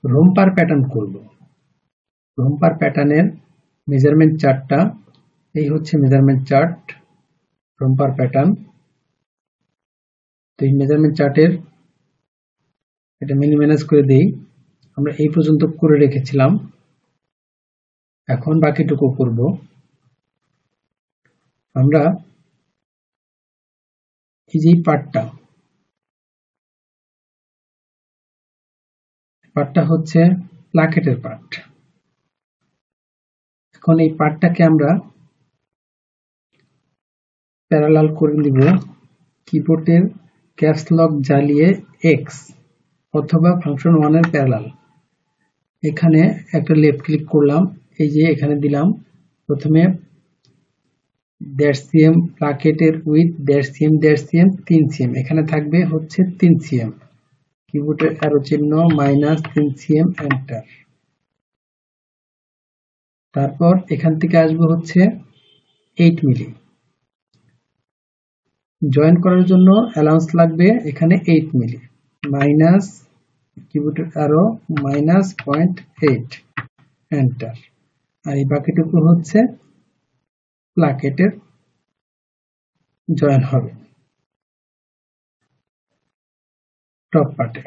রোম্পার pattern করব। রোম্পার প্যাটার্নের measurement চার্টটা এই হচ্ছে মেজারমেন্ট চার্ট রোম্পার প্যাটার্ন। তো এই মেজারমেন্ট চার্টের এটা মিনিমাইজ করে দেই। আমরা এই পর্যন্ত করে রেখেছিলাম, এখন বাকিটুকু করব। আমরা এই যে পার্টটা হচ্ছে প্লাকেটের পার্ট। এখন এই পার্টটাকে আমরা প্যারালাল করে দিব কিবোর্ডের ক্যাপস লক জ্বালিয়ে এক্স অথবা ফাংশন 1 এর প্যারালাল। এখানে একটা লেফট ক্লিক করলাম, এই যে এখানে দিলাম প্রথমে cm প্লাকেটের উইথ cm 3 cm, এখানে থাকবে হচ্ছে 3 cm, কিবোর্ডের অ্যারো চিহ্ন -3 cm, এন্টার। তারপর এখান থেকে আসবে হচ্ছে 8 মিলি। জয়েন করার জন্য অ্যালাউন্স লাগবে এখানে 8 মিলি, মাইনাস কিবোর্ডের অ্যারো -0.8, এন্টার। আর এই বাকিটুকু হচ্ছে প্লাকেটের জয়েন হবে টপ পার্টে।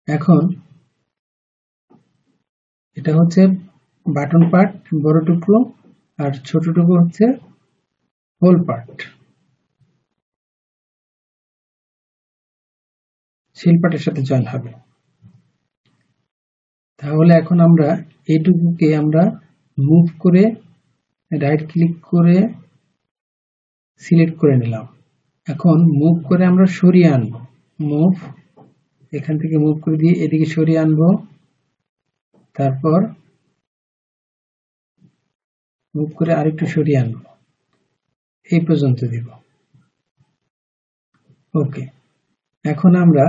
এখন এটা হচ্ছে বাটন পার্ট বড় টুকরো, আর ছোট টুকরো হচ্ছে হোল পার্ট, শিল পার্টের সাথে জয়েন হবে। তাহলে এখন আমরা এইটুকুকে আমরা মুভ করে রাইট ক্লিক করে সিলেক্ট করে নিলাম। এখন মুভ করে আমরা সরিয়ে আনবো, মুভ, এখান থেকে মুভ করে দিয়ে এদিকে সরিয়ে আনবো, তারপর মুভ করে আরেকটু সরিয়ে আনবো, এই পর্যন্ত দিব। ওকে, এখন আমরা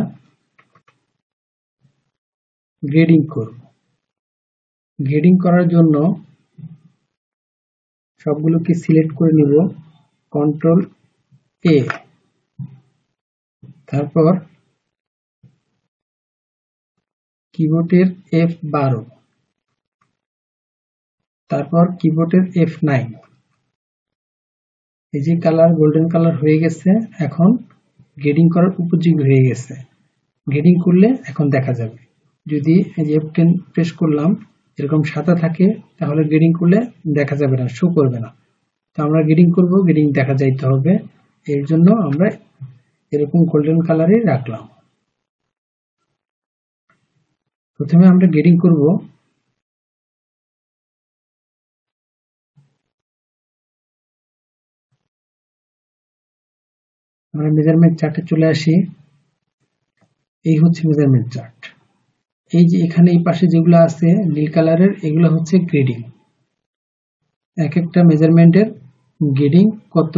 গ্রেডিং করব। গ্রেডিং করার জন্য সবগুলোকে সিলেক্ট করে নিব, কন্ট্রোল এ, তারপর কিবোর্ডের F12, তারপর কিবোর্ডের F9। এই যে কালার গোল্ডেন কালার হয়ে গেছে, এখন গ্রেডিং করার উপযোগী হয়ে গেছে। গ্রেডিং করলে এখন দেখা যাবে। যদি এই যে F10 প্রেস করলাম এরকম সাদা থাকে, তাহলে গ্রেডিং করলে দেখা যাবে না, শো করবে না। তো আমরা গ্রেডিং করব, গ্রেডিং দেখা যাইতে হবে, এর জন্য আমরা এরকম গোল্ডেন কালারই রাখলাম। প্রথমে আমরা গ্রেডিং করব। আমরা মেজারমেন্ট চার্টে চলে আসি। এই হচ্ছে মেজারমেন্ট চার্ট। এই যে এখানে এই পাশে যেগুলো আছে নীল কালারের, এগুলো হচ্ছে গ্রেডিং। এক একটা মেজারমেন্টের গ্রেডিং কত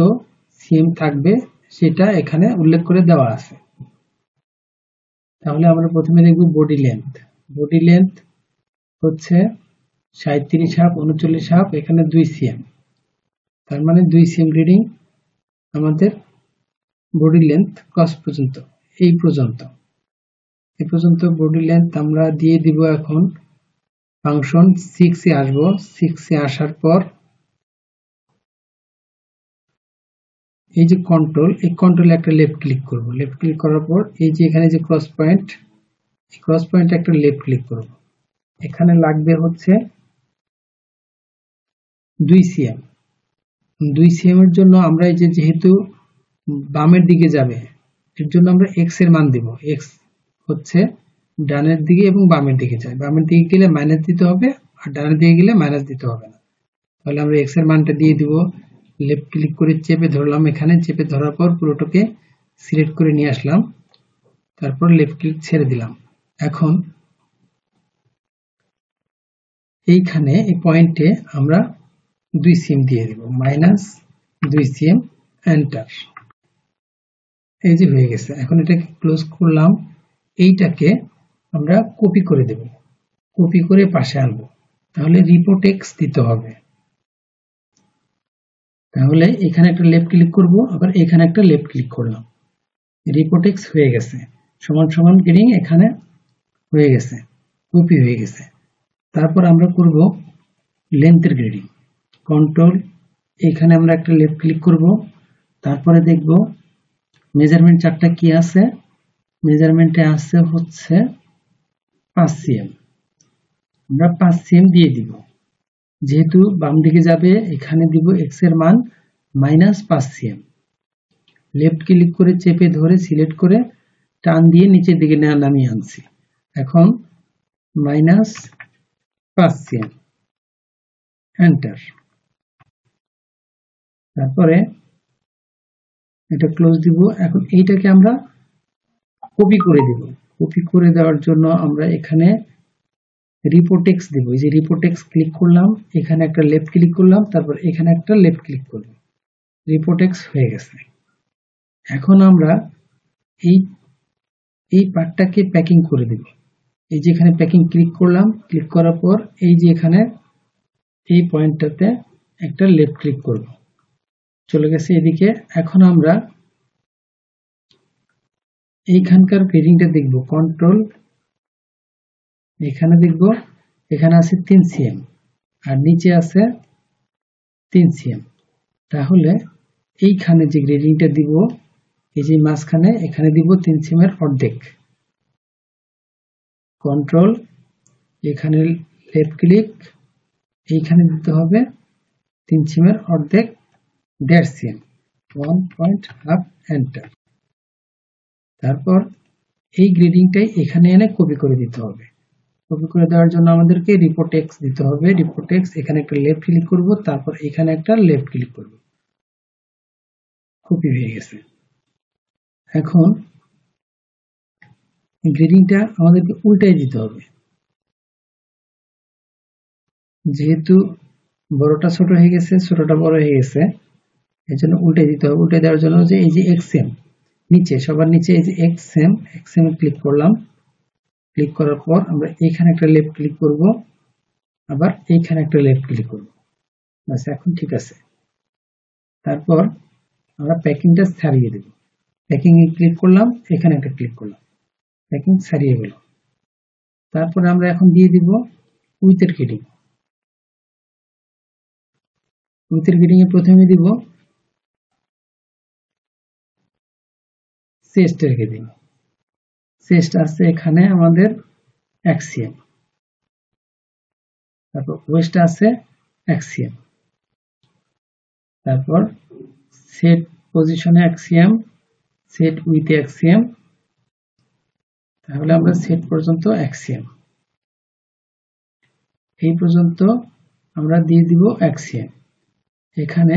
সিএম থাকবে সেটা এখানে উল্লেখ করে দেওয়া আছে। তাহলে আমরা প্রথমে দেখব বডি লেন্থ। বডি লেন্থ হচ্ছে 37 হাফ 39 হাফ, এখানে 2 সিএম, তার মানে 2 সিএম গ্রেডিং আমাদের বডি লেন্থ ক্রস পর্যন্ত, এই পর্যন্ত বডি লেন্থ আমরা দিয়ে দিব। এখন ফাংশন 6 এ আসবো। 6 এ আসার পর এই যে কন্ট্রোল, এই কন্ট্রোলে একটা লেফট ক্লিক করব। লেফট ক্লিক করার পর এই যে এখানে যে ক্রস পয়েন্ট, এই ক্রস পয়েন্টে একটা লেফট ক্লিক করব। এখানে লাগবে হচ্ছে 2 সিএম। 2 সিএম এর জন্য আমরা এই যে যেহেতু বামের দিকে যাবে, এর জন্য আমরা এক্স এর মান দেব। এক্স হচ্ছে ডানের দিকে এবং বামের দিকে যায়। বামের দিকে গেলে মাইনাস দিতে হবে, আর ডানের দিকে গেলে মাইনাস দিতে হবে না। তাহলে আমরা এক্স এর মানটা দিয়ে দিব। লেফট ক্লিক করে চেপে ধরলাম, এখানে চেপে ধরার পর পুরোটাকে সিলেক্ট করে নিয়ে আসলাম, তারপর লেফট ক্লিক ছেড়ে দিলাম। এখন এইখানে এই পয়েন্টে আমরা 2 সিএম দিয়ে দিব, -2 সিএম, এন্টার। এই যে হয়ে গেছে। এখন এটাকে ক্লোজ করলাম। এইটাকে আমরা কপি করে দেব, কপি করে পাশে আনবো। তাহলে রিপোর্ট এক্স দিতে হবে। তাহলে এখানে একটা লেফট ক্লিক করব, আবার এখানে একটা লেফট ক্লিক করলাম, রিপোর্ট এক্স হয়ে গেছে। সমান সমান গ্রেডিং এখানে হয়ে গেছে, কপি হয়ে গেছে। তারপর আমরা করব লেন্থের গ্রেডিং। কন্ট্রোল, এখানে আমরা একটা লেফট ক্লিক করব, তারপরে দেখব মেজারমেন্ট চার্টটা কি আছে। মেজারমেন্টে আছে হচ্ছে 5 cm, আমরা 5 cm দিয়ে দিব। যেহেতু বাম দিকে যাবে এখানে দিব x এর মান -5 cm। লেফট ক্লিক করে চেপে ধরে সিলেক্ট করে টান দিয়ে নিচের দিকে নামিয়ে আনছি। এখন -5 cm, এন্টার। তারপরে এটা ক্লোজ দিব। এখন এইটাকে আমরা কপি করে দিব। কপি করে দেওয়ার জন্য আমরা এখানে রিপোর্টেক্স দিব। এই যে রিপোর্টেক্স ক্লিক করলাম, এখানে একটা লেফট ক্লিক করলাম, তারপর এখানে একটা লেফট ক্লিক করব, রিপোর্টেক্স হয়ে গেছে। এখন আমরা এই পার্টটাকে প্যাকিং করে দেব। এই যে এখানে প্যাকিং ক্লিক করলাম, ক্লিক করার পর এই যে এখানে এই পয়েন্টটাতে একটা লেফট ক্লিক করব, চলে গেছে এদিকে। এখন আমরা এইখানকার গ্রেডিংটা দেখব। কন্ট্রোল, এখানে দেখব, এখানে আছে 3 cm আর নিচে আছে 3 cm। তাহলে এইখানে যে গ্রেডিংটা দিব, এই যে মাঝখানে এখানে দিব 3 cm এর অর্ধেক। কন্ট্রোল, এখানে লেফট ক্লিক, এইখানে দিতে হবে 3 cm এর অর্ধেক, 1.5 cm, 1.5, এন্টার। তারপর এই গ্রেডিংটাই এখানে এনে কপি করে দিতে হবে। কপি করে দেওয়ার জন্য আমাদেরকে রিপোর্টেক্স দিতে হবে। রিপোর্টেক্স, এখানে একটা লেফট ক্লিক করব, তারপর এখানে একটা লেফট ক্লিক করব, কপি হয়ে গেছে। এখন গ্রেডিংটা আমাদেরকে উল্টাই দিতে হবে। যেহেতু বড়টা ছোট হয়ে গেছে, ছোটটা বড় হয়ে গেছে, এর জন্য উল্টে দিতে হবে। উল্টে দেওয়ার জন্য যে এই যে XM নিচে, সবার নিচে এই যে XM এ ক্লিক করলাম। ক্লিক করার পর আমরা এখানে একটা লেফট ক্লিক করব, আবার এইখানে একটা লেফট ক্লিক করব, বাস এখন ঠিক আছে। তারপর আমরা প্যাকিংটা ছাড়িয়ে দেব। প্যাকিং এ ক্লিক করলাম, এখানে একটা ক্লিক করলাম, প্যাকিং ছাড়িয়ে গেল। তারপর আমরা এখন দিয়ে দিব উইথের গ্রেডিং। উইথের গ্রেডিং এ প্রথমে দিব চেস্টের গ্রেডিং। চেস্ট আছে এখানে আমাদের 1 cm, তারপর ওয়েস্ট আছে 1 cm, তারপর সেট পজিশনে 1 cm, সেট উইথে 1 cm, তাহলে আমরা সেট পর্যন্ত 1 cm, এই পর্যন্ত আমরা দিয়ে দিব 1 cm। এখানে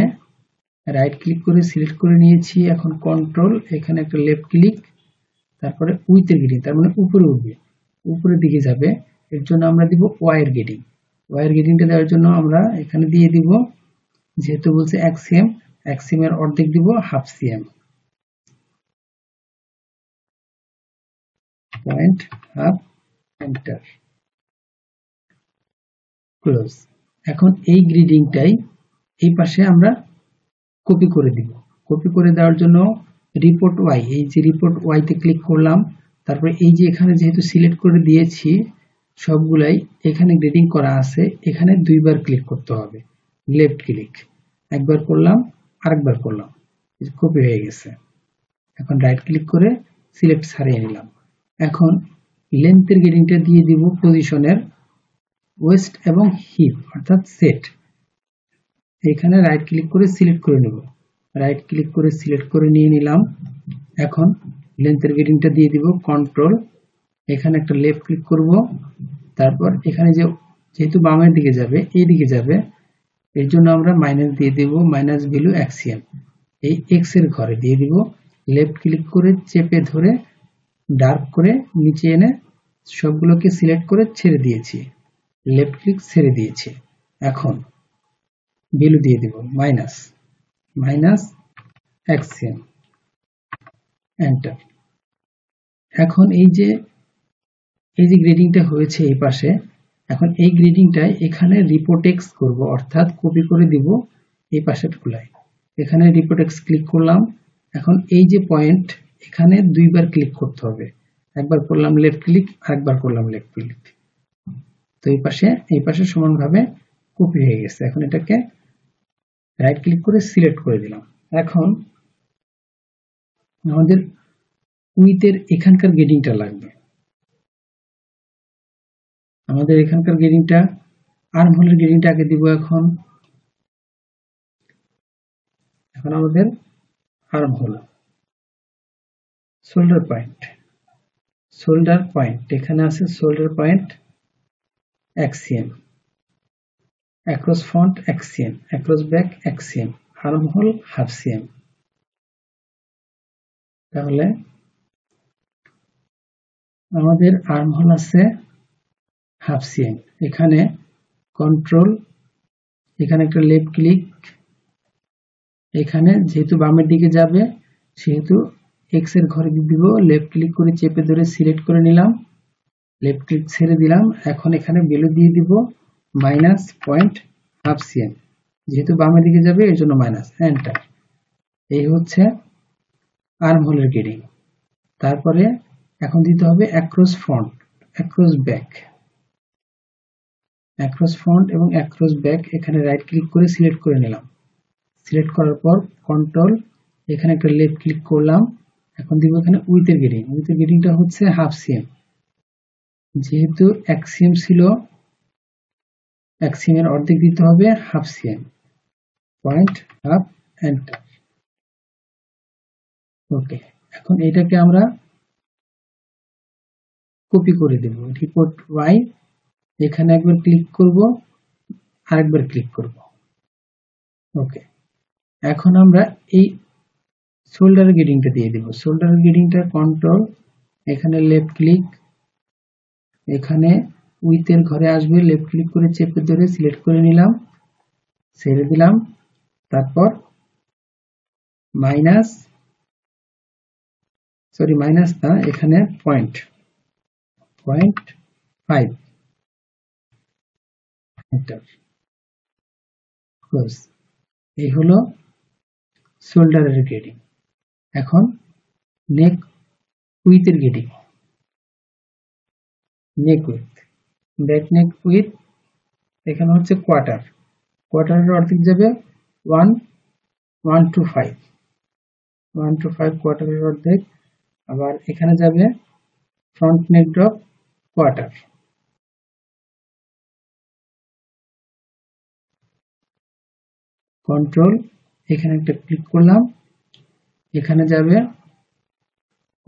রাইট ক্লিক করে সিলেক্ট করে নিয়েছি। এখন কন্ট্রোল, এখানে একটা লেফট ক্লিক, তারপরে উইথের গ্রেডিং, তার মানে উপরে উঠবে, উপরের দিকে যাবে। এর জন্য আমরা দিব ওয়াইয়ের গ্রেডিং। ওয়াইয়ের গ্রেডিংটা দেওয়ার জন্য আমরা এখানে দিয়ে দিব, যেহেতু বলছে 1 cm, 1 cm এর অর্ধেক দিব, 1/2 cm, 0.5, এন্টার, ক্লোজ। এখন এই গ্রেডিংটাই এই পাশে আমরা কপি করে দিব। কপি করে দেওয়ার জন্য রিপোর্ট ওয়াই, এই যে রিপোর্ট ওয়াইতে ক্লিক করলাম, তারপরে এই যে এখানে যেহেতু সিলেক্ট করে দিয়েছি সবগুলাই, এখানে গ্রেডিং করা আছে, এখানে দুইবার ক্লিক করতে হবে। লেফট ক্লিক একবার করলাম, আরেকবার করলাম, কপি হয়ে গেছে। এখন রাইট ক্লিক করে সিলেক্ট ছাড়িয়ে নিলাম। এখন লেন্থের গ্রেডিংটা দিয়ে দিব পজিশনের ওয়েস্ট এবং হিপ, অর্থাৎ সেট। এখানে রাইট ক্লিক করে সিলেক্ট করে নেব, রাইট ক্লিক করে সিলেক্ট করে নিয়ে নিলাম। এখন লেন্থের গ্রেডিংটা দিয়ে দিব। কন্ট্রোল, এখানে একটা লেফট ক্লিক করব, তারপর এখানে যেহেতু বামের দিকে যাবে, এই দিকে যাবে, এর জন্য আমরা মাইনাস দিয়ে দেব, মাইনাস ভ্যালু 1 cm, এই x এর ঘরে দিয়ে দিব। লেফট ক্লিক করে চেপে ধরে ডার্ক করে নিচে এনে সবগুলোকে সিলেক্ট করে ছেড়ে দিয়েছি, লেফট ক্লিক ছেড়ে দিয়েছি। এখন ভ্যালু দিয়ে দিব মাইনাস 1 cm, এন্টার। এখন এই যে গ্রেডিংটা হয়েছে এই পাশে, এখন এই গ্রেডিংটা এখানে রিপোর্টেক্স করব, অর্থাৎ কপি করে দিব এই পাশের গুলাই। এখানে রিপোর্টেক্স ক্লিক করলাম। এখন এই যে পয়েন্ট, এখানে দুইবার ক্লিক করতে হবে। একবার করলাম লেফট ক্লিক, আরেকবার করলাম লেফট ক্লিক। তো এই পাশে সমানভাবে কপি হয়ে গেছে। এখন এটাকে রাইট ক্লিক করে সিলেক্ট করে দিলাম। এখন আমাদের উইথের এখানকার গেডিংটা লাগবে। আমাদের এখানকার গেডিংটা আর্ম হোলের গেডিংটা আগে দিব। এখন আমাদের আর্ম হোল, শোল্ডার পয়েন্ট এখানে আছে shoulder point X cm, across front X cm, across back X cm, arm hole half cm. তাহলে আমাদের আর্ম হোল আছে হাফ সিএম। এখানে কন্ট্রোল, এখানে একটা লেফট ক্লিক, এখানে যেহেতু বামের দিকে যাবে সেহেতু এক্স এর ঘরে দিব, লেফট ক্লিক করে চেপে ধরে সিলেক্ট করে নিলাম, লেফট ক্লিক ছেড়ে দিলাম। এখন এখানে ভ্যালু দিয়ে দিব -0.5 cm, যেহেতু বামের দিকে যাবে এর জন্য মাইনাস, এন্টার। এই হচ্ছে আর্ম হোলের গেডিং। তারপরে এখন দিতে হবে across front, across back, across front এবং অ্যাক্রস ব্যাক। এখানে রাইট ক্লিক করে সিলেক্ট করে নিলাম, সিলেক্ট করার পর কন্ট্রোল, এখানে একটা লেফট ক্লিক করলাম। এখন দিব এখানে উইথের গেডিং, উইথের গেডিংটা হচ্ছে হাফ সিএম। যেহেতু এক সিএম ছিল, এক সিএম এর অর্ধেক দিতে হবে half cm, point half, enter. Okay, এখন এটাকে আমরা কপি করে দেব। রিপোর্ট ওয়াই, এখানে একবার ক্লিক করব, আরেকবার ক্লিক করব। ওকে, এখন আমরা এই শোল্ডার গেডিংটা দিয়ে দেব। শোল্ডার গেডিংটা কন্ট্রোল, এখানে লেফট ক্লিক, এখানে উইথের ঘরে আসবে, লেফট ক্লিক করে চেপে ধরে সিলেক্ট করে নিলাম, ছেড়ে দিলাম। তারপর মাইনাস না, এখানে 0.5, এন্টার, ক্লোজ। এই হলো শোল্ডারের গেডিং। এখন নেক উইথের গেডিং, নেক উইথ, ব্যাক নেক উইথ, এখানে হচ্ছে কোয়ার্টারের অর্ধেক যাবে 1 to 5 কোয়ার্টারের অর্ধেক। আবার এখানে যাবে ফ্রন্ট নেক ড্রপ কোয়ার্টার। কন্ট্রোল, এখানে একটা ক্লিক করলাম, এখানে যাবে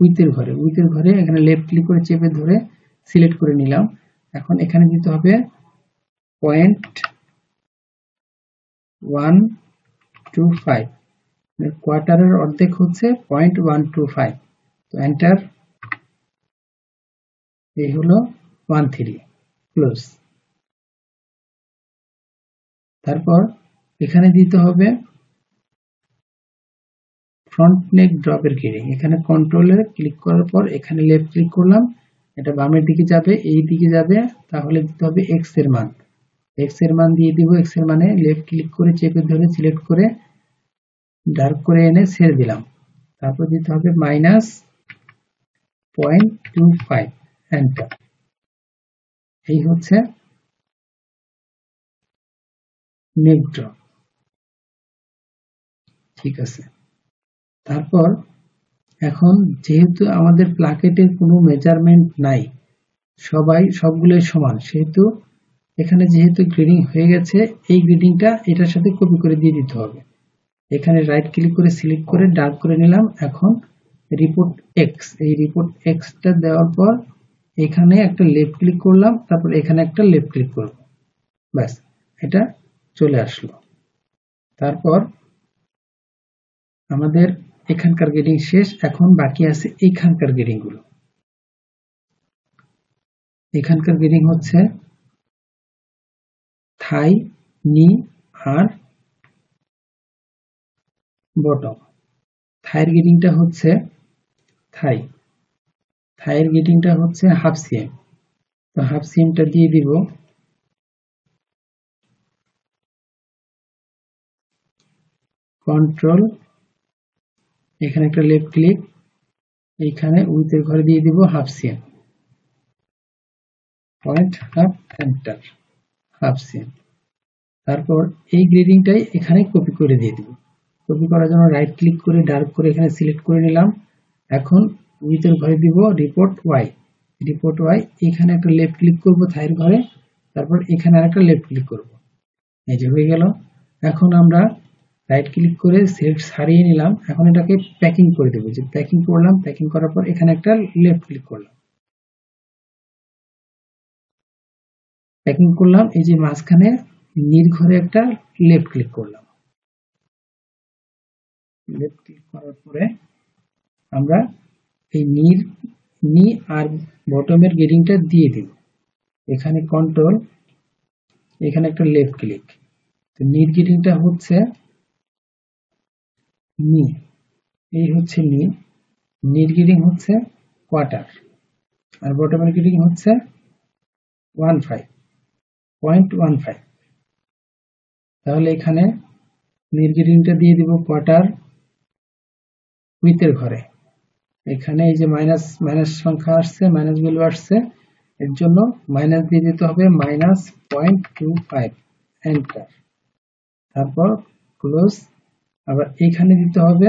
উইথের ঘরে, এখানে লেফট ক্লিক করে চেপে ধরে সিলেক্ট করে নিলাম। এখন এখানে দিতে হবে 0.125, কোয়ার্টারের অর্ধেক হচ্ছে 0.125। তো এন্টার। এই হলো 13, ক্লোজ। তারপর এখানে দিতে হবে ফ্রন্ট নেক ড্রপের গেডিং। এখানে কন্ট্রোলে ক্লিক করার পর এখানে লেফট ক্লিক করলাম, এটা বামের দিকে যাবে, এই দিকে যাবে, তাহলে দিতে হবে এক্স এর মান। এক্স এর মান দিয়ে দিব। এক্স এর মানে লেফট ক্লিক করে চেপে ধরে সিলেক্ট করে ডার্ক করে এনে ছেড়ে দিলাম। তারপর দিতে হবে -0.25, এন্টার। এই হচ্ছে নেক ড্রপ। ঠিক আছে। তারপর এখন যেহেতু আমাদের প্লাকেটের কোনো মেজারমেন্ট নাই, সবগুলোই সমান, সেহেতু এখানে যেহেতু গ্রেডিং হয়ে গেছে, এই গ্রেডিংটা এটার সাথে কপি করে দিয়ে দিতে হবে। এখানে রাইট ক্লিক করে সিলেক্ট করে ডার্ক করে নিলাম। এখন রিপোর্ট এক্স, এই রিপোর্ট এক্সটা দেওয়ার পর এখানে একটা লেফট ক্লিক করলাম, তারপর এখানে একটা লেফট ক্লিক করব, ব্যাস এটা চলে আসলো। তারপর আমাদের এখানকার গ্রেডিং শেষ। এখন বাকি আছে এইখানকার গ্রেডিং গুলো। এখানকার গ্রেডিং হচ্ছে থাই, নি আর বটম। থাইয়ের গ্রেডিংটা হচ্ছে থাইয়ের গ্রেডিংটা হচ্ছে হাফ সিএম। তো হাফ সিএমটা দিয়ে দিব। কন্ট্রোল, এখানে একটা লেফট ক্লিক, এইখানে উইথের ঘরে দিয়ে দিব half cm, point half, enter, half CM. তারপর এই গ্রেডিংটাই এখানে কপি করে দিয়ে দিব। কপি করার জন্য রাইট ক্লিক করে ডার্ক করে এখানে সিলেক্ট করে নিলাম। এখন উইথের ঘরে দিব রিপোর্ট ওয়াই, রিপোর্ট ওয়াই, এখানে একটা লেফট ক্লিক করব থাইয়ের ঘরে, তারপর এখানে আরেকটা লেফট ক্লিক করব, এই যে হয়ে গেল। এখন আমরা রাইট ক্লিক করে সিলেক্ট ছাড়িয়ে নিলাম। এখন এটাকে প্যাকিং করে দেবো, যে প্যাকিং করলাম, প্যাকিং করার পর এখানে একটা লেফট ক্লিক করলাম, প্যাকিং করলাম। এই যে মাঝখানে নির ঘরে একটা লেফট ক্লিক করলাম, লেফট ক্লিক করার পরে আমরা এই নি আর বটমের গ্রেডিংটা দিয়ে দিব। এখানে কন্ট্রোল, এখানে একটা লেফট ক্লিক, তো নির গ্রেডিংটা হচ্ছে নি, এই হচ্ছে নি, নির গ্রেডিং হচ্ছে কোয়ার্টার, আর বটমের গ্রেডিং হচ্ছে 0.15। তাহলে এখানে নির গ্রেডিংটা দিয়ে দিব কোয়ার্টার উইথের ঘরে। এখানে এই যে মাইনাস মাইনাস সংখ্যা আসছে, মাইনাস ভ্যালু আসছে, এর জন্য মাইনাস দিয়ে দিতে হবে -0.25, এন্টার, তারপর ক্লোজ। আবার এইখানে দিতে হবে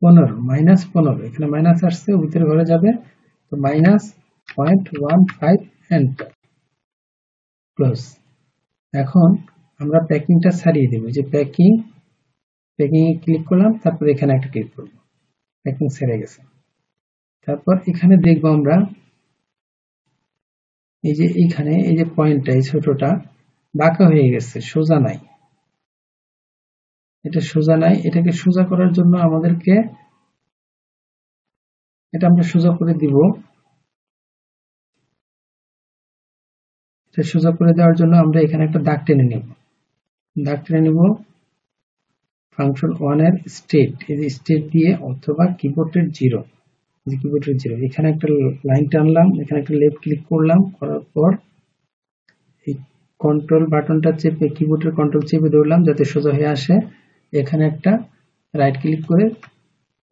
15, এখানে মাইনাস আসছে, উইথের ঘরে যাবে, তো -0.15, এন্টার, ক্লোজ। এখন আমরা প্যাকিংটা ছাড়িয়ে দেব, যে প্যাকিং এ ক্লিক করলাম, তারপর এখানে একটা ক্লিক করব, প্যাকিং ছেড়ে গেছে। তারপর এখানে দেখবো আমরা এই যে এইখানে এই যে পয়েন্টটা, এই ছোটটা বাঁকা হয়ে গেছে, সোজা নাই, এটা সোজা নাই। এটাকে সোজা করার জন্য আমাদেরকে এটা আমরা সোজা করে দিব। এটা সোজা করে দেওয়ার জন্য আমরা এখানে একটা দাগ টেনে নেব, দাগ টেনে নেব ফাংশন 1 এর স্টেট, এই যে স্টেট দিয়ে, অথবা কিবোর্ডের 0, যে কিবোর্ডের 0, এখানে একটা লাইন টানলাম, এখানে একটা লেফট ক্লিক করলাম, করার পর এই কন্ট্রোল বাটনটা চেপে, কিবোর্ডের কন্ট্রোল চেপে ধরলাম যাতে সোজা হয়ে আসে। এখানে একটা রাইট ক্লিক করে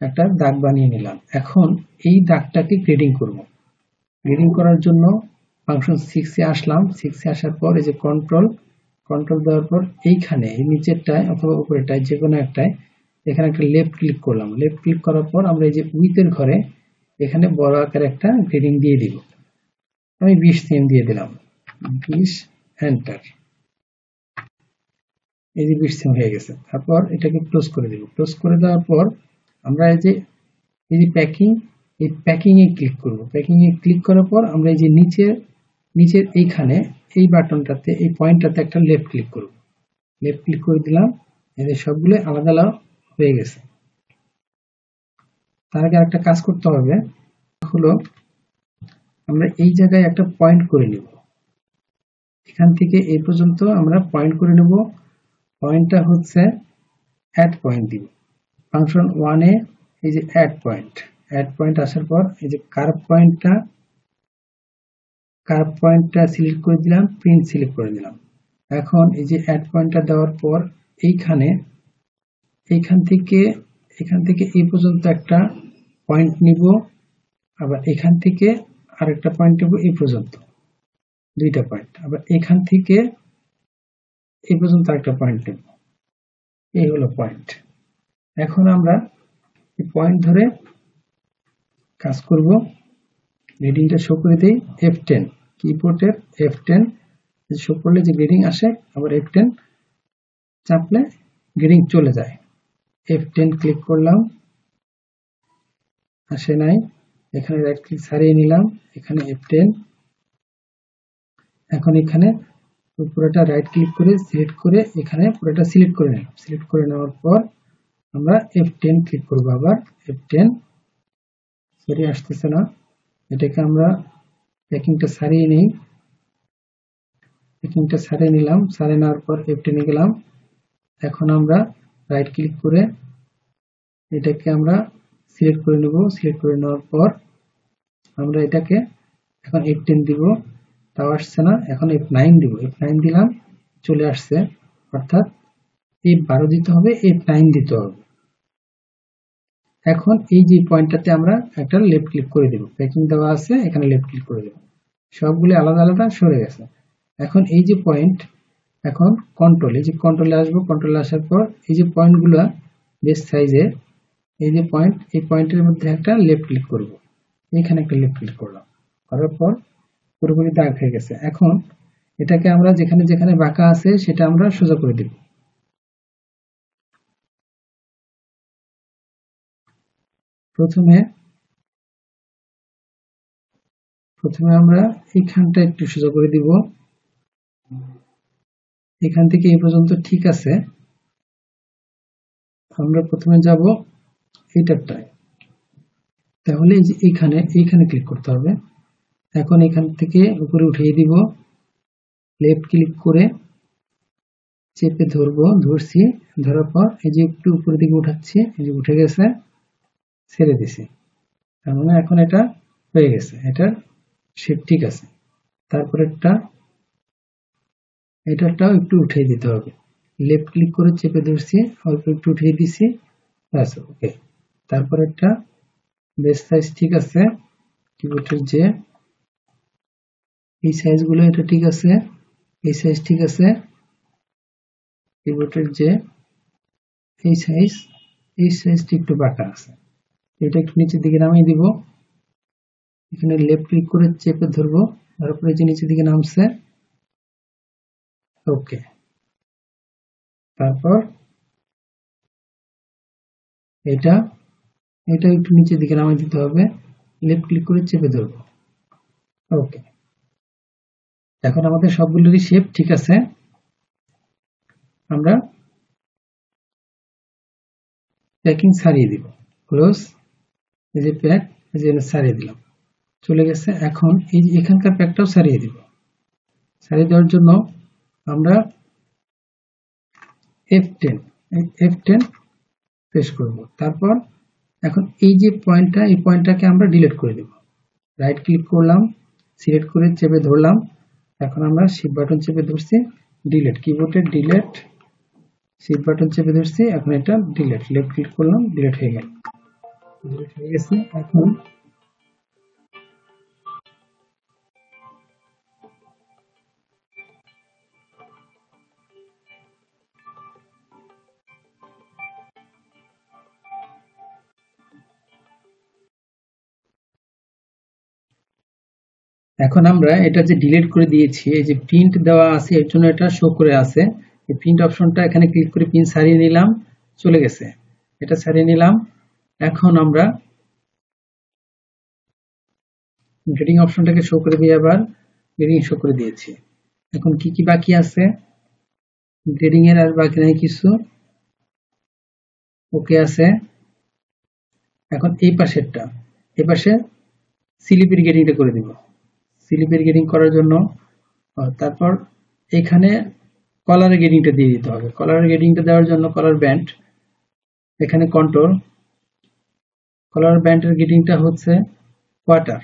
একটা দাগ বানিয়ে নিলাম। এখন এই দাগটাকে গ্রেডিং করব। গ্রেডিং করার জন্য ফাংশন 6 এ আসলাম, 6 এ আসার পর এই যে কন্ট্রোল দেওয়ার পর এইখানে এই নিচেরটায় অথবা উপরেরটায় যে কোনো একটায় এখানে একটা লেফট ক্লিক করলাম। লেফট ক্লিক করার পর আমরা এই যে উইথের ঘরে এখানে বড় আকারে একটা গ্রেডিং দিয়ে দিব। আমি 20 সিএম দিয়ে দিলাম, 20, এন্টার, এই যে 20 সিএম হয়ে গেছে। তারপর এটাকে ক্লোজ করে দেব। ক্লোজ করে দেওয়ার পর আমরা এই যে প্যাকিং, এই প্যাকিং এ ক্লিক করব। প্যাকিং এ ক্লিক করার পর আমরা এই যে নিচের এইখানে এই বাটনটাতে, এই পয়েন্টটাতে একটা লেফট ক্লিক করব। লেফট ক্লিক করে দিলাম, এদের সবগুলো আলাদা আলাদা হয়ে গেছে। তার আগে একটা কাজ করতে হবে, হলো আমরা এই জায়গায় একটা পয়েন্ট করে নেব। এখান থেকে এই পর্যন্ত আমরা পয়েন্ট করে নেব। পয়েন্টটা হচ্ছে অ্যাড পয়েন্ট দিব। ফাংশন 1 এ এই যে অ্যাড পয়েন্ট আসার পর এই যে কার্ভ পয়েন্টটা সিলেক্ট করে দিলাম, প্রিন্ট সিলেক্ট করে দিলাম। এখন এই যে অ্যাড পয়েন্টটা দেওয়ার পর এইখান থেকে এই পর্যন্ত একটা পয়েন্ট নিব, আবার এখান থেকে আরেকটা পয়েন্ট নেব এই পর্যন্ত, দুইটা পয়েন্ট। আবার এখান থেকে এই পর্যন্ত আরেকটা পয়েন্ট নেব, এই হলো পয়েন্ট। এখন আমরা এই পয়েন্ট ধরে কাজ করব। গ্রেডিংটা শো করে দেই, F10, কিবোর্ডের F10 শো করলে যে গ্রেডিং আসে, আবার F10 চাপলে গ্রেডিং চলে যায়। F10 ক্লিক করলাম, আসে নাই, এখানে রাইট ক্লিক ছাড়িয়ে নিলাম, এখানে F10। এখন এখানে পুরোটা রাইট ক্লিক করে সিলেক্ট করে এখানে পুরোটা সিলেক্ট করে নিলাম। সিলেক্ট করে নেওয়ার পর আমরা F10 ক্লিক করব, আবার F10, সরি আসতেছে না, এটাকে আমরা প্যাকিংটা ছাড়িয়ে নিই। প্যাকিংটা ছাড়িয়ে নিলাম, ছাড়িয়ে নেওয়ার পর F10 এ গেলাম। এখন আমরা রাইট ক্লিক করে এটাকে আমরা সিলেক্ট করে নেব। সিলেক্ট করে নেওয়ার পর আমরা এটাকে এখন F10 দিব, তাও আসছে না, এখন F9 দিব। F9 দিলাম, চলে আসছে, অর্থাৎ F12 দিতে হবে, F9 দিতে হবে। এখন এই যে পয়েন্টটাতে আমরা একটা লেফট ক্লিক করে দেব, প্যাকিং দেওয়া আছে, এখানে লেফট ক্লিক করে দেব, সবগুলো আলাদা আলাদা সরে গেছে। এখন এই যে পয়েন্ট, এখন কন্ট্রোল, এই যে কন্ট্রোলে আসবো, কন্ট্রোলে আসার পর এই যে পয়েন্টগুলো বেস সাইজে, এই যে পয়েন্ট, এই পয়েন্টের মধ্যে একটা লেফট ক্লিক করব, এখানে একটা লেফট ক্লিক করলাম, করার পর পুরোপুরি দাগ হয়ে গেছে। এখন এটাকে আমরা যেখানে যেখানে বাঁকা আছে সেটা আমরা সোজা করে দেব। প্রথমে আমরা এইখানটা একটু সোজা করে দিব, এখান থেকে এই পর্যন্ত ঠিক আছে। আমরা প্রথমে যাব এইটারটায়, তাহলে এই যে এইখানে ক্লিক করতে হবে। এখন এখান থেকে উপরে উঠিয়ে দিব, লেফট ক্লিক করে চেপে ধরবো, ধরছি, ধরার পর এই যে একটু উপরের দিকে উঠাচ্ছি, এই যে উঠে গেছে, ছেড়ে দিছি, তার মানে এখন এটা হয়ে গেছে, এটার শেপ ঠিক আছে। তারপর এটারটাও একটু উঠিয়ে দিতে হবে, লেফট ক্লিক করে চেপে ধরছি, অল্প একটু উঠিয়ে দিছি, ব্যাস, ওকে। তারপর বেস সাইজ ঠিক আছে, কিবোর্ডের যে এই সাইজগুলো, এটা ঠিক আছে, এই সাইজ ঠিক আছে, কিবোর্ডের যে এই সাইজটি একটু বাঁকা আছে, এটা একটু নিচের দিকে নামিয়ে দিব, এখানে লেফট ক্লিক করে চেপে ধরবো, তারপরে যে নিচের দিকে নামছে, ওকে। তারপর এটা একটু নিচের দিকে নামিয়ে দিতে হবে, লেফট ক্লিক করে চেপে ধরবো, ওকে। এখন আমাদের সবগুলোরই শেপ ঠিক আছে। আমরা প্যাকিং ছাড়িয়ে দিব, ক্লোজ, এই যে প্যাক, এই যে ছাড়িয়ে দিলাম, চলে গেছে। এখন এই যে এখানকার প্যাকটাও ছাড়িয়ে দিব, ছাড়িয়ে দেওয়ার জন্য আমরা F10 প্রেস করব। তারপর এখন এই যে পয়েন্টটা, এই পয়েন্টটাকে আমরা ডিলিট করে দেব, রাইট ক্লিক করলাম, সিলেক্ট করে চেপে ধরলাম, এখন আমরা শিফট বাটন চেপে ধরছি, ডিলিট, কিবোর্ডের ডিলিট, শিফট বাটন চেপে ধরছি, এখন এটা ডিলিট, লেফট ক্লিক করলাম, ডিলিট হয়ে গেল, ডিলিট হয়ে গেছে। এখন আমরা এটা যে ডিলিট করে দিয়েছি, এই যে প্রিন্ট দেওয়া আছে এর জন্য এটা শো করে আছে, এই প্রিন্ট অপশনটা এখানে ক্লিক করে প্রিন্ট ছাড়িয়ে নিলাম, চলে গেছে, এটা ছাড়িয়ে নিলাম। এখন আমরা গ্রেডিং অপশনটাকে শো করে দিয়ে আবার গ্রেডিং শো করে দিয়েছি। এখন কি কি বাকি আছে, গ্রেডিং এর আর বাকি নাই কিছু, ওকে আছে। এখন এই পাশেরটা, এই পাশে স্লিপের গ্রেডিংটা করে দিব, স্লিপের গ্রেডিং করার জন্য তারপর এখানে কলার গ্রেডিংটা দিয়ে দিতে হবে, কলার গ্রেডিংটা দেওয়ার জন্য কলার ব্যান্ড, এখানে কন্ট্রোল, কলার ব্যান্ডের গ্রেডিংটা হচ্ছে কোয়ার্টার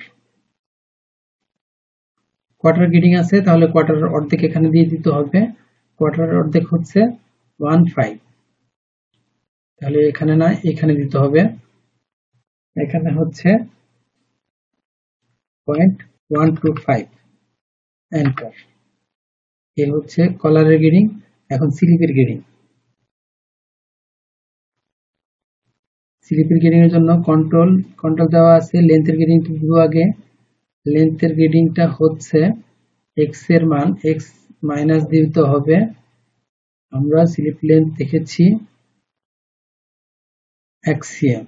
গ্রেডিং আছে, তাহলে কোয়ার্টারের অর্ধেক এখানে দিয়ে দিতে হবে, কোয়ার্টারের অর্ধেক হচ্ছে 1/5, তাহলে এখানে না এখানে দিতে হবে, এখানে হচ্ছে 0.125, এন্টার। এই হচ্ছে কলারের গ্রেডিং। এখন স্লিপের গ্রেডিং, স্লিপের গ্রেডিং এর জন্য কন্ট্রোল দেওয়া আছে, লেন্থের গ্রেডিংটা দিব আগে, লেন্থের গ্রেডিংটা হচ্ছে এক্স এর মান এক্স মাইনাস দিতে হবে, আমরা স্লিপ লেন্থ দেখেছি X cm,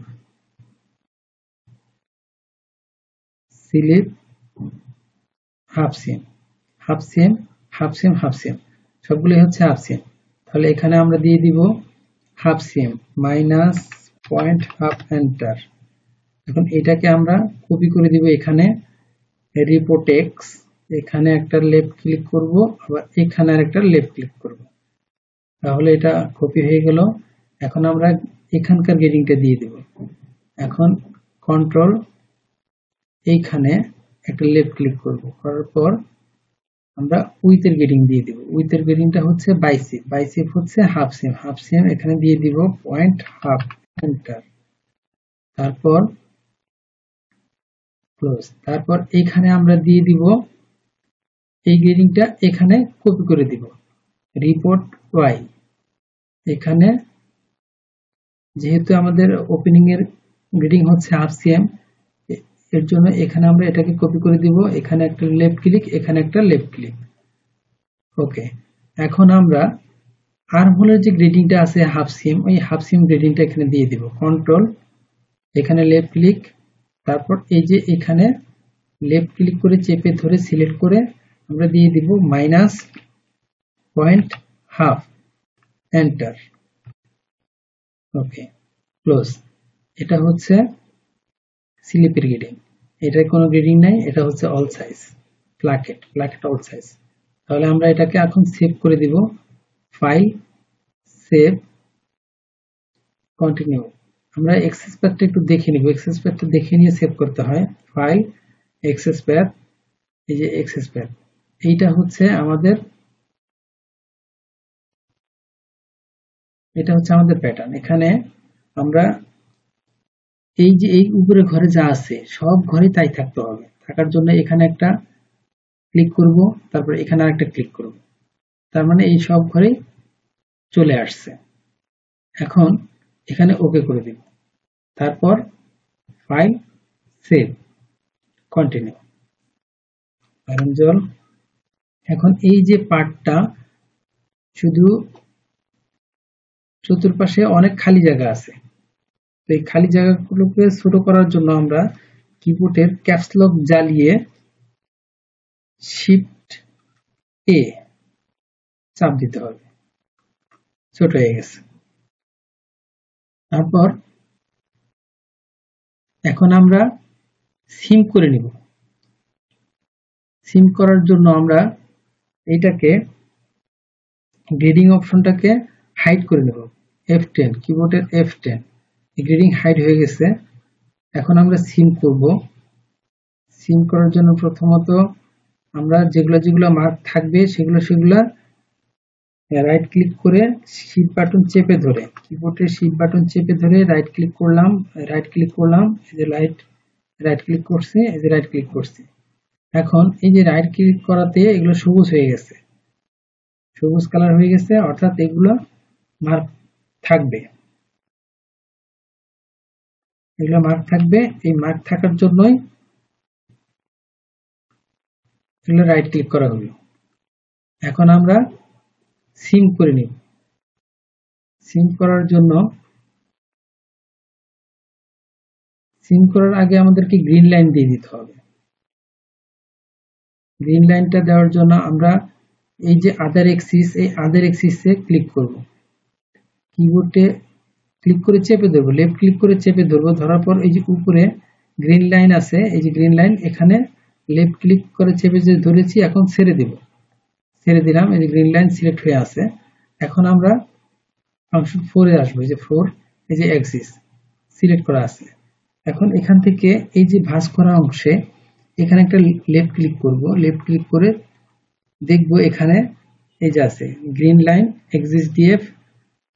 slip half cm, half cm, half cm, half cm, সবগুলোই হচ্ছে হাফ সিএম, তাহলে এখানে আমরা দিয়ে দিব হাফ সিএম মাইনাস 0.5, এন্টার। এখন এটাকে আমরা কপি করে দিব, এখানে রিপোর্টেক্স, এখানে একটা লেফট ক্লিক করব, আবার এখানে আরেকটা লেফট ক্লিক করব, তাহলে এটা কপি হয়ে গেল। এখন আমরা এখানকার গ্রেডিংটা দিয়ে দেব, এখন কন্ট্রোল, এইখানে একটা লেফট ক্লিক করব, করার পর আমরা উইথের গ্রেডিং দিয়ে দিব, উইথের গ্রেডিংটা হচ্ছে বাইসিপ, বাইসিপ হচ্ছে হাফ সিএম, হাফ সিএম এখানে দিয়ে দিব 0.5, এন্টার। তারপর ক্লোজ। তারপর এখানে আমরা দিয়ে দিব এই গ্রেডিংটা, এখানে কপি করে দিব রিপোর্ট ওয়াই। এখানে যেহেতু আমাদের ওপেনিং এর গ্রেডিং হচ্ছে হাফ সিএম, এর জন্য এখানে আমরা এটাকে কপি করে দিব, এখানে একটা লেফট ক্লিক, এখানে একটা লেফট ক্লিক। ওকে, এখন আমরা আর্ম হোলের যে গ্রেডিংটা আছে হাফ সিএম, ওই হাফ সিএম গ্রেডিংটা এখানে দিয়ে দিব। কন্ট্রোল, এখানে লেফট ক্লিক, তারপর এই যে এখানে লেফট ক্লিক করে চেপে ধরে সিলেক্ট করে আমরা দিয়ে দিব -0.5, এন্টার। ওকে, ক্লোজ। এটা হচ্ছে স্লিপের গ্রেডিং, এটার কোনো গ্রেডিং নাই, এটা হচ্ছে all size placket all size. তাহলে আমরা এটাকে এখন সেভ করে দিব, ফাইল, সেভ, কন্টিনিউ। আমরা এক্সেস প্যাথটা একটু দেখে নিব, এক্সেস প্যাথটা দেখে নিয়ে সেভ করতে হয়। ফাইল, এক্সেস প্যাথ, এই যে এক্সেস প্যাথ, এইটা হচ্ছে আমাদের, এটা হচ্ছে আমাদের প্যাটার্ন। এখানে আমরা এই যে এই উপরে ঘরে যা আছে সব ঘরে তাই থাকতে হবে, থাকার জন্য এখানে একটা ক্লিক করব, তারপর এখানে আরেকটা ক্লিক করব, তার মানে এই সব ঘরে চলে আসছে। এখন এখানে ওকে করে দিব, তারপর ফাইল, সেভ, কন্টিনিউ, গরম জল। এখন এই যে পার্টটা, শুধু চতুর্পাশে অনেক খালি জায়গা আছে, তো এই খালি জায়গাগুলোকে ছোট করার জন্য আমরা কিবোর্ডের ক্যাপস লক জ্বালিয়ে শিফট এ চাপ দিতে হবে, ছোট হয়ে গেছে। তারপর এখন আমরা সিম করে নিব। সিম করার জন্য আমরা এইটাকে গ্রেডিং অপশনটাকে হাইড করে নেব, F10, কিবোর্ডের F10, গ্রেডিং হাইড হয়ে গেছে। এখন আমরা সিম করব। সিম করার জন্য প্রথমত আমরা যেগুলো মার্ক থাকবে সেগুলো রাইট ক্লিক করে শিফট বাটন চেপে ধরে, কিবোর্ডের শিফট বাটন চেপে ধরে রাইট ক্লিক করলাম, এই যে রাইট ক্লিক করছি, এই যে রাইট ক্লিক করছি। এখন এই যে রাইট ক্লিক করাতে এগুলো সবুজ হয়ে গেছে, সবুজ কালার হয়ে গেছে, অর্থাৎ এগুলো মার্ক থাকবে, এগুলো মার্ক থাকবে। এই মার্ক থাকার জন্যই এগুলো রাইট ক্লিক করা হলো। এখন আমরা সিম করে নিব। সিম করার জন্য, সিম করার আগে আমাদেরকে গ্রিন লাইন দিয়ে দিতে হবে। গ্রিন লাইনটা দেওয়ার জন্য আমরা এই যে আদার এক্সিস, এই আদার এক্সিসে ক্লিক করব, কিবোর্ডে ক্লিক করে চেপে ধরবো, লেফট ক্লিক করে চেপে ধরবো, ধরার পর এই যে উপরে গ্রিন লাইন আছে, এই যে গ্রিন লাইন, এখানে লেফট ক্লিক করে চেপে যে ধরেছি, এখন ছেড়ে দিব, ছেড়ে দিলাম, এই যে গ্রিন লাইন সিলেক্ট হয়ে আছে। এখন আমরা ফাংশন 4 এ আসবো, এই যে 4, এই যে এক্সিস সিলেক্ট করা আছে। এখন এখান থেকে এই যে ভাঁজ করা অংশে এখানে একটা লেফট ক্লিক করব, লেফট ক্লিক করে দেখব এখানে এই যে আছে গ্রিন লাইন এক্সিস ডিএফ,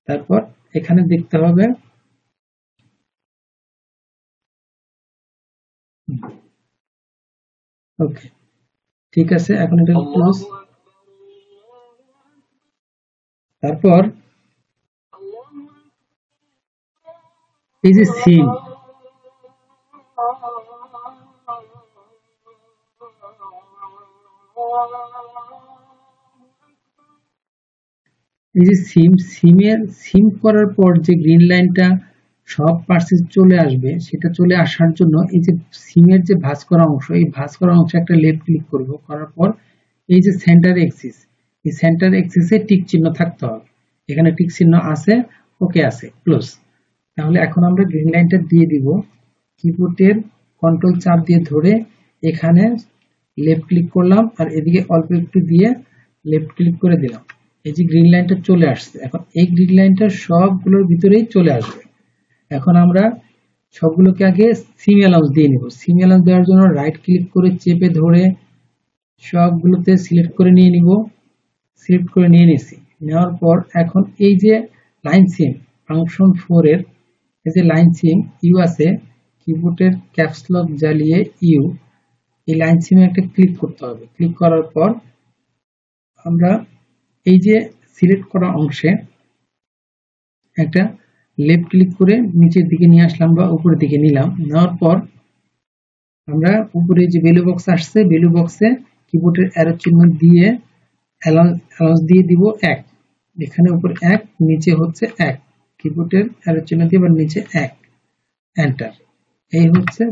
তারপর এখানে দেখতে হবে ওকে, ঠিক আছে। এখন এটা ক্লোজ। তারপর এই যে সিম, এই যে সিম করার পর যে গ্রিন লাইনটা সব পার্সে চলে আসবে, সেটা চলে আসার জন্য এই যে সিমের যে ভাঁজ করা অংশ, এই ভাঁজ করা অংশে একটা লেফট ক্লিক করব, করার পর এই যে সেন্টার এক্সিস, এই সেন্টার এক্সিসে টিক চিহ্ন থাকতে হবে, এখানে টিক চিহ্ন আছে, ওকে আছে, ক্লোজ। তাহলে এখন আমরা গ্রিন লাইনটা দিয়ে দিব, কিবোর্ডের কন্ট্রোল চাপ দিয়ে ধরে এখানে লেফট ক্লিক করলাম, আর এদিকে অল্প একটু দিয়ে লেফট ক্লিক করে দিলাম, এই যে গ্রিন লাইনটা চলে আসছে। এখন এই গ্রিন লাইনটা সবগুলোর ভিতরেই চলে আসবে। এখন আমরা সবগুলোকে আগে সিম অ্যালাউন্স দিয়ে নিব। সিম অ্যালাউন্স দেওয়ার জন্য রাইট ক্লিক করে চেপে ধরে সবগুলোতে সিলেক্ট করে নিয়ে নিব, সিলেক্ট করে নিয়ে নিছি। নেওয়ার পর এখন এই যে লাইন সিম ফাংশন 4 এর এই যে লাইন সিম ইউ আছে, কিবোর্ডের ক্যাপস লক জ্বালিয়ে ইউ এই লাইন সিমে একটা ক্লিক করতে হবে। ক্লিক করার পর আমরা এই যে সিলেক্ট করা অংশে একটা লেফট ক্লিক করে নিচের দিকে নিয়ে আসলাম বা উপরের দিকে নিলাম। নেওয়ার পর আমরা উপরে যে ভ্যালু বক্স আসছে, ভ্যালু বক্সে কিবোর্ডের অ্যারো চিহ্ন দিয়ে অ্যালাউন্স দিয়ে দিব 1। এখানে উপর 1, নিচে হচ্ছে 1, কিবোর্ডের অ্যারো চিহ্ন দিয়ে আবার নিচে 1, এন্টার। এই হচ্ছে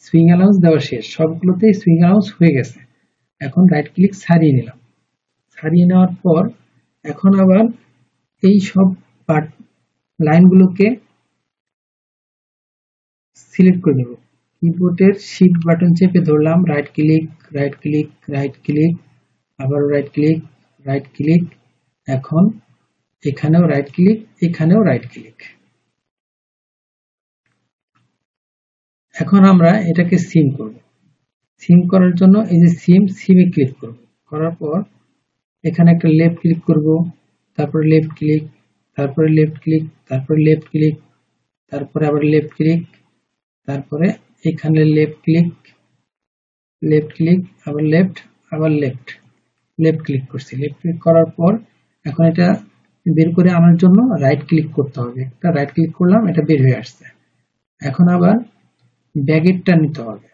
সুইং অ্যালাউন্স দেওয়া শেষ। সবগুলোতেই সুইং অ্যালাউন্স হয়ে গেছে। এখন রাইট ক্লিক ছাড়িয়ে নিলাম। ছাড়িয়ে নেওয়ার পর এখন আবার এই সব পার্ট লাইনগুলোকে সিলেক্ট করে নেব। কিবোর্ডের শিফট বাটন চেপে ধরলাম, right click, right click, right click, আবার রাইট ক্লিক, রাইট ক্লিক। এখন এখানেও রাইট ক্লিক, এখানেও রাইট ক্লিক। এখন আমরা এটাকে সিম করব। সিম করার জন্য এই যে সিমে ক্লিক করব। করার পর এখানে একটা লেফট ক্লিক করব, তারপরে লেফট ক্লিক, তারপরে লেফট ক্লিক, তারপরে লেফট ক্লিক, তারপরে আবার লেফট ক্লিক, তারপরে এখানে লেফট ক্লিক, লেফট ক্লিক, আবার লেফট, আবার লেফট, লেফট ক্লিক করছি। লেফট ক্লিক করার পর এখন এটা বের করে আনার জন্য রাইট ক্লিক করতে হবে। একটা রাইট ক্লিক করলাম, এটা বের হয়ে আসছে। এখন আবার ব্যাগেরটা নিতে হবে।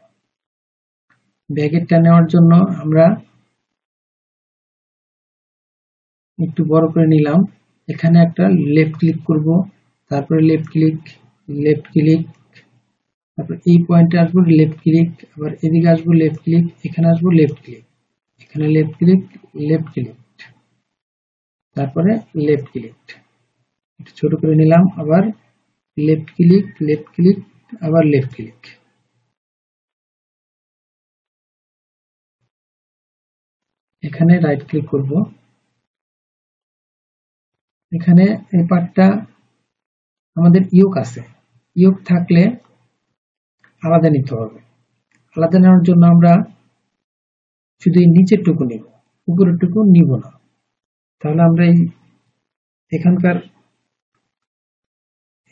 ব্যাগেরটা নেওয়ার জন্য আমরা একটু বড় করে নিলাম। এখানে একটা লেফট ক্লিক করব, তারপরে লেফট ক্লিক, লেফট ক্লিক, তারপর এই পয়েন্টে আসবো লেফট ক্লিক, আবার এদিকে আসবো লেফট ক্লিক, এখানে আসবো লেফট ক্লিক, এখানে লেফট ক্লিক, লেফট ক্লিক, তারপরে লেফট ক্লিক। একটু ছোট করে নিলাম, আবার লেফট ক্লিক, লেফট ক্লিক, আবার লেফট ক্লিক। এখানে রাইট ক্লিক করব। এখানে এই পার্টটা আমাদের ইয়োক আছে, ইয়োক থাকলে আলাদা নিতে হবে। আলাদা নেওয়ার জন্য আমরা শুধু এই নিচের টুকু নিব, উপরের টুকু নিব না। তাহলে আমরা এখানকার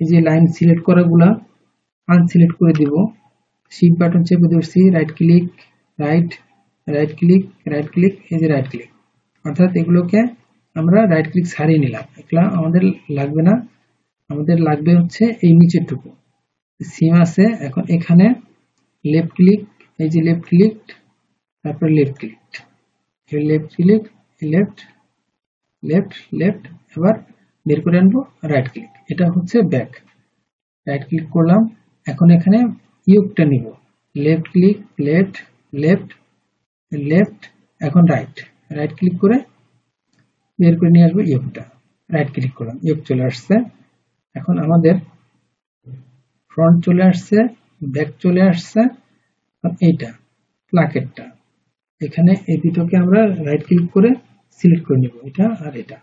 এই যে লাইন সিলেক্ট করাগুলা আনসিলেক্ট করে দিব। শিফট বাটন চেপে ধরছি, right click, right, right click, right click, এই যে রাইট ক্লিক। অর্থাৎ এগুলোকে আমরা রাইট ক্লিক ছাড়িয়ে নিলাম। এগুলা আমাদের লাগবে না, আমাদের লাগবে হচ্ছে এই নিচের টুকু। সিম আছে, এখন এখানে লেফট ক্লিক, এই যে লেফট ক্লিক, তারপর left click, left click, left, left, left, এবার বের করে আনবো রাইট ক্লিক। এটা হচ্ছে ব্যাক। রাইট ক্লিক করলাম, এখন এখানে ইয়োকটা নিব, left click, left, left, left, এখন রাইট, রাইট ক্লিক করে বের করে নিয়ে আসবো ইয়োকটা। রাইট ক্লিক করলাম, ইয়োক চলে আসছে। এখন আমাদের ফ্রন্ট চলে আসছে, ব্যাক চলে আসছে। এইটা প্লাকেটটা, এখানে এই দুটোকে আমরা রাইট ক্লিক করে সিলেক্ট করে নিব, এটা আর এটা।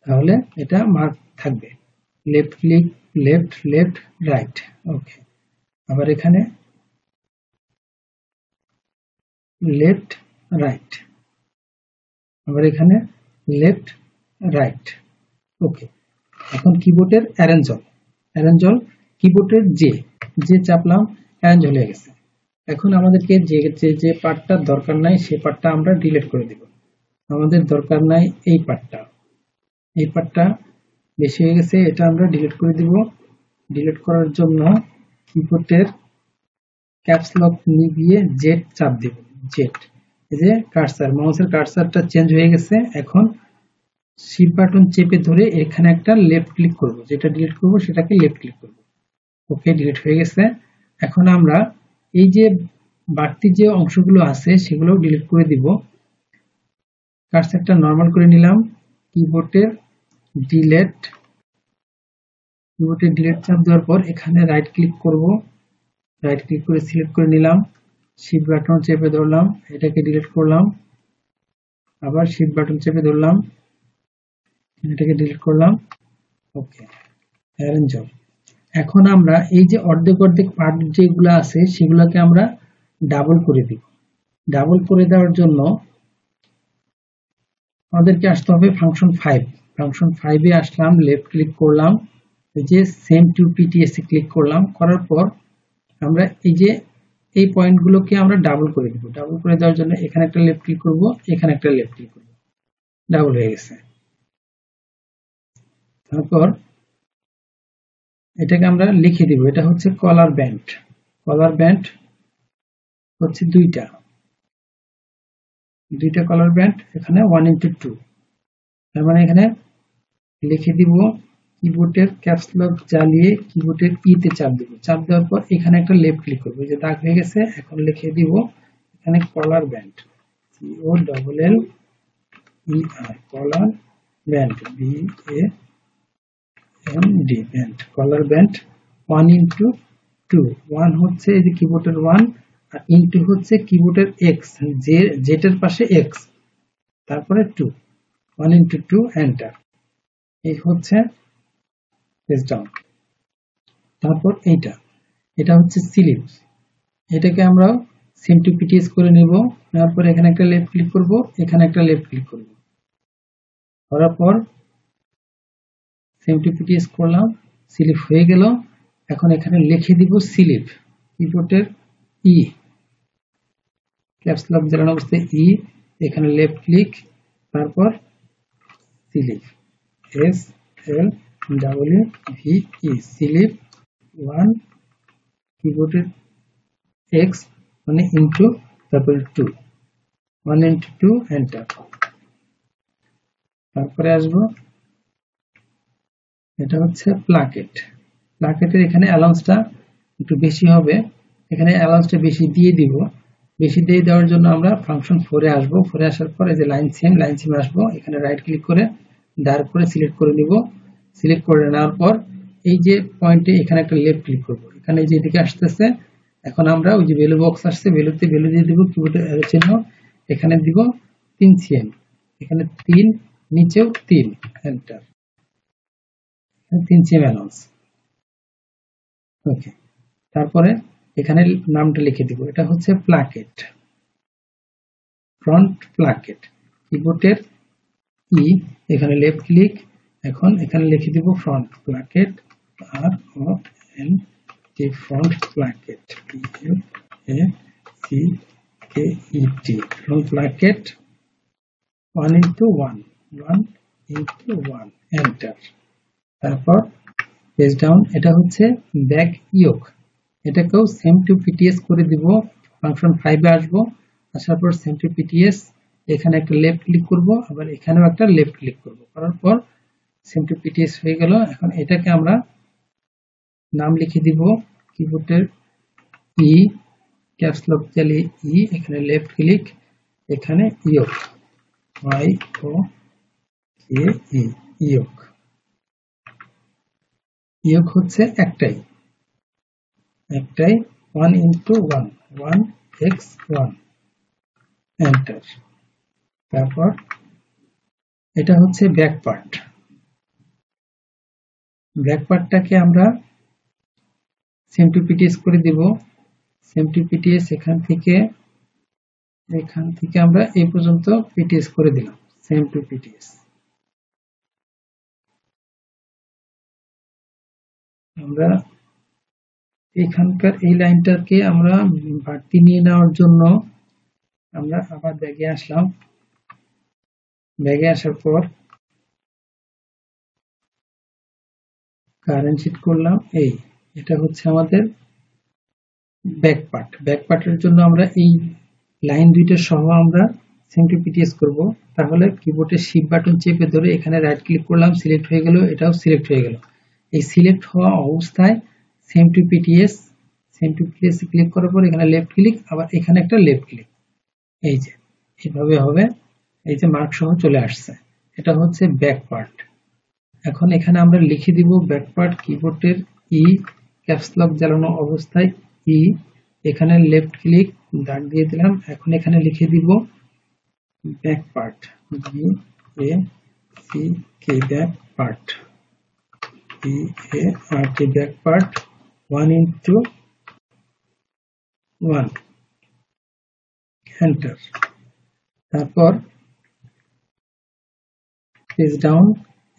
তাহলে এটা মার্ক থাকবে, left click, left, left, right, okay. আবার এখানে লেফট, রাইট, আবার এখানে লেফট, রাইট, ওকে। এখন কিবোর্ডের অ্যারেঞ্জ হল, অ্যারেঞ্জ হল কিবোর্ডের যে চাপলাম, অ্যারেঞ্জ হয়ে গেছে। এখন আমাদেরকে যে পার্টটা দরকার নাই সেই পার্টটা আমরা ডিলিট করে দিব। আমাদের দরকার নাই এই পার্টটা, এই পার্টটা বেশি হয়ে গেছে, এটা আমরা ডিলিট করে দিব। ডিলিট করার জন্য কিবোর্ডের ক্যাপস লক নিয়ে জেড চাপ দিব, জেড। এই যে কার্সার, মাউসের কার্সারটা চেঞ্জ হয়ে গেছে। এখন শিফট বাটন চেপে ধরে এখানে একটা লেফট ক্লিক করব, যেটা ডিলিট করব সেটাকে লেফট ক্লিক করব, ওকে, ডিলিট হয়ে গেছে। এখন আমরা এই যে বাড়তি যে অংশগুলো আছে সেগুলো ডিলিট করে দিব। কার্সারটা নরমাল করে নিলাম, কিবোর্ডের ডিলিট, কিবোর্ডে ডিলিট চাপ দেওয়ার পর এখানে রাইট ক্লিক করব, রাইট ক্লিক করে সিলেক্ট করে নিলাম, শিফট বাটন চেপে ধরলাম, এটাকে ডিলিট করলাম, আবার শিফট বাটন চেপে ধরলাম, এটাকে ডিলিট করলাম, ওকে, অ্যারেঞ্জ হল। এখন আমরা এই যে অর্ধেক অর্ধেক পার্ট যেগুলো আছে সেগুলোকে আমরা ডাবল করে দিব। ডাবল করে দেওয়ার জন্য আমাদেরকে আসতে হবে ফাংশন 5। ফাংশন 5 এ আসলাম, লেফট ক্লিক করলাম, এই যে same to PTS A click করলাম, করার পর আমরা এই যে এই পয়েন্টগুলোকে আমরা ডাবল করে দিব। ডাবল করে দেওয়ার জন্য এখানে একটা লেফট ক্লিক করব, এখানে একটা লেফট ক্লিক করব, ডাবল হয়ে গেছে। তারপর এটাকে আমরা লিখে দিব, এটা হচ্ছে কলার ব্যান্ড। কলার ব্যান্ড হচ্ছে দুইটা কলার ব্যান্ড, এখানে 1:2। তার মানে এখানে লিখে দিব, কিবোর্ডের ক্যাপস লক জ্বালিয়ে কিবোর্ডের তে চাপ দিব। চাপ দেওয়ার পর এখানে একটা লেফট ক্লিক করব, যে দাগ হয়ে গেছে। এখন লিখে দিব এখানে কলার ব্যান্ড, COLLER, কলার ব্যান্ড, BAND, ব্যান্ড, কলার ব্যান্ড 1:2। 1 হচ্ছে এই যে কিবোর্ডের 1, আর ইনটু হচ্ছে কিবোর্ডের এক্স, জেটের পাশে এক্স, তারপরে 2, 1:2, এন্টার। এই হচ্ছে পেজ ডাউন। তারপর এটা হচ্ছে স্লিপ। এটাকে আমরা সেম টু পিটিএস করে নেব। নেওয়ার পর এখানে একটা লেফট ক্লিক করব, এখানে একটা লেফট ক্লিক করব, করার পর সেম টু পিটিএস করলাম, স্লিপ হয়ে গেল। এখন এখানে লিখে দিব স্লিপ, কিবোর্ডের ক্যাপস লক জ্বালানো অবস্থায় এখানে লেফট ক্লিক, তারপর স্লিপ, SLEVE, স্লিপ 1, কিবোর্ডের এক্স মানে ইনটু, তারপর 2, 1:2, এন্টার। তারপরে আসবো, এটা হচ্ছে প্লাকেট। প্লাকেটের এখানে অ্যালাউন্সটা একটু বেশি হবে, এখানে অ্যালাউন্সটা বেশি দিয়ে দিব। বেশি দিয়ে দেওয়ার জন্য আমরা ফাংশন 4-এ আসবো। 4-এ আসার পরে যে লাইন সিমে আসবো, এখানে রাইট ক্লিক করে দাঁড় করে সিলেক্ট করে নিব। সিলেক্ট করে নেওয়ার পর এই যে পয়েন্টে এখানে একটা লেফট ক্লিক করব, এখানে যে দিকে আসতেছে। এখন আমরা ওই যে ভ্যালু বক্স আসছে, ভ্যালুতে ভ্যালু দিয়ে দিব, কিবোর্ডের অ্যারো চিহ্ন, এখানে দিব 3 cm, এখানে 3, নিচেও 3, এন্টার। 3 cm অ্যালাউন্স, ওকে। তারপরে এখানে নামটা লিখে দিব, এটা হচ্ছে প্লাকেট, ফ্রন্ট প্লাকেট, কিবোর্ডের এখানে লেফট ক্লিক। এখন এখানে লিখে দিব front placket, RONT, front placket, PLACKET, front placket 1:1, 1:1, enter. তারপর পেজ ডাউন, এটা হচ্ছে ব্যাক ইয়োক, এটাকেও সেম টু পিটিএস করে দিব। ফাংশন 5-এ আসবো, আসার পর সেম টু পিটিএস, এখানে একটা লেফট ক্লিক করব, আবার এখানেও একটা লেফট ক্লিক করব, করার পর সেম টু পিটিএস হয়ে গেল। এখন এটাকে আমরা নাম লিখে দিব, কিবোর্ডের ক্যাপস লক জ্বালিয়ে এখানে লেফট ক্লিক, এখানে ইয়োক, YOKE, ইয়োক। ইয়োক হচ্ছে একটাই 1:1, 1x1, এন্টার। তারপর এটা হচ্ছে ব্যাক পার্ট। ব্যাক পার্টটাকে আমরা সেম টু পিটিএস করে দিব। সেম টু পিটিএস এখান থেকে আমরা এই পর্যন্ত পিটিএস করে দিলাম, সেম টু পিটিএস। আমরা এখানকার এই লাইনটাকে আমরা বাড়তি নিয়ে নেওয়ার জন্য আমরা আবার ব্যাগে আসলাম। ব্যাগে আসার পর কারেন্ট শিট করলাম, এটা হচ্ছে আমাদের ব্যাক পার্ট। ব্যাক পার্টের জন্য আমরা এই লাইন দুইটা সহ আমরা সেম টু পিটিএস করব। তাহলে কিবোর্ডের শিফট বাটন চেপে ধরে এখানে রাইট ক্লিক করলাম, সিলেক্ট হয়ে গেল, এটাও সিলেক্ট হয়ে গেল। এই সিলেক্ট হওয়া অবস্থায় সেম টু পিটিএস ক্লিক করার পর এখানে লেফট ক্লিক, আবার এখানে একটা লেফট ক্লিক, এই যে এইভাবে হবে। এই যে মার্ক সহ চলে আসছে, এটা হচ্ছে ব্যাক পার্ট। এখন এখানে আমরা লিখে দিব ব্যাক পার্ট, কিবোর্ডের ক্যাপস লক জ্বালানো অবস্থায় এখানে লেফট ক্লিক, দাগ দিয়ে দিলাম। এখন এখানে লিখে দিব back part, BACK, back part, BART, back part 1:1, enter. তারপর পেজ ডাউন,